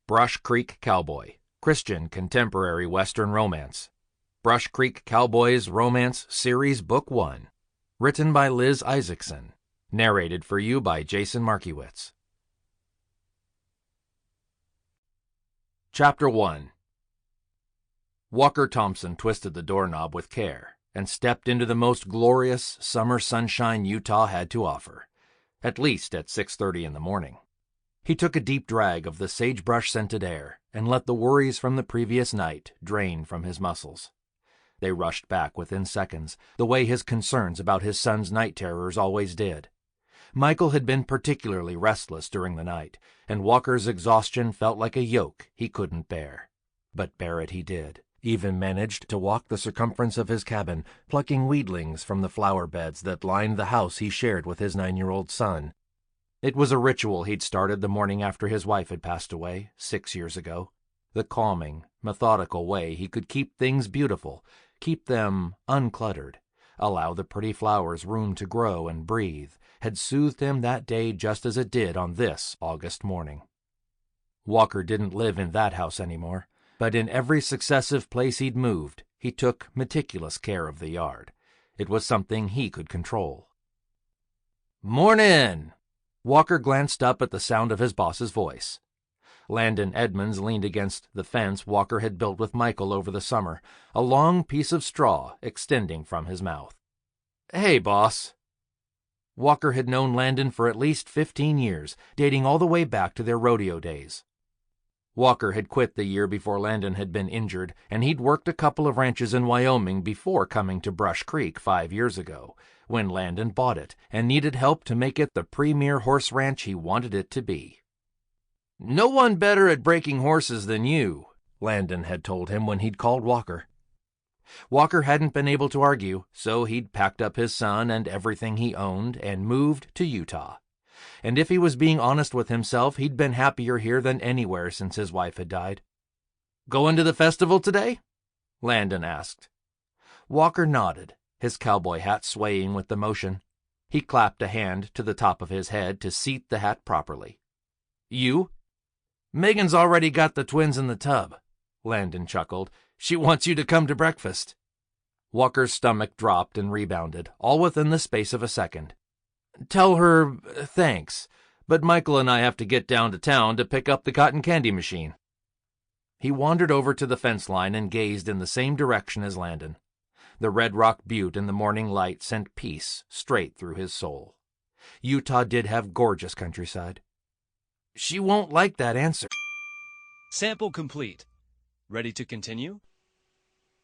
Brush Creek Cowboy, Christian Contemporary Western Romance. Brush Creek Cowboys Romance Series Book 1. Written by Liz Isaacson. Narrated for you by Jason Markiewitz. Chapter 1. Walker Thompson twisted the doorknob with care and stepped into the most glorious summer sunshine Utah had to offer, at least at 6:30 in the morning. He took a deep drag of the sagebrush-scented air and let the worries from the previous night drain from his muscles. They rushed back within seconds, the way his concerns about his son's night terrors always did. Michael had been particularly restless during the night, and Walker's exhaustion felt like a yoke he couldn't bear. But bear it he did, even managed to walk the circumference of his cabin, plucking weedlings from the flower beds that lined the house he shared with his 9-year-old son. It was a ritual he'd started the morning after his wife had passed away 6 years ago. The calming, methodical way he could keep things beautiful, keep them uncluttered, allow the pretty flowers room to grow and breathe, had soothed him that day just as it did on this August morning. Walker didn't live in that house anymore, but in every successive place he'd moved, he took meticulous care of the yard. It was something he could control. "Mornin'!" Walker glanced up at the sound of his boss's voice. Landon Edmonds leaned against the fence Walker had built with Michael over the summer, a long piece of straw extending from his mouth. "Hey, boss." Walker had known Landon for at least 15 years, dating all the way back to their rodeo days. Walker had quit the year before Landon had been injured, and he'd worked a couple of ranches in Wyoming before coming to Brush Creek 5 years ago, when Landon bought it and needed help to make it the premier horse ranch he wanted it to be. "No one better at breaking horses than you," Landon had told him when he'd called Walker. Walker hadn't been able to argue, so he'd packed up his son and everything he owned and moved to Utah. And if he was being honest with himself, he'd been happier here than anywhere since his wife had died. "Going to the festival today?" Landon asked. Walker nodded, his cowboy hat swaying with the motion. He clapped a hand to the top of his head to seat the hat properly. "You?" "Megan's already got the twins in the tub," Landon chuckled. "She wants you to come to breakfast." Walker's stomach dropped and rebounded, all within the space of a second. "Tell her thanks, but Michael and I have to get down to town to pick up the cotton candy machine." He wandered over to the fence line and gazed in the same direction as Landon. The Red Rock Butte in the morning light sent peace straight through his soul. Utah did have gorgeous countryside. "She won't like that answer." Sample complete. Ready to continue?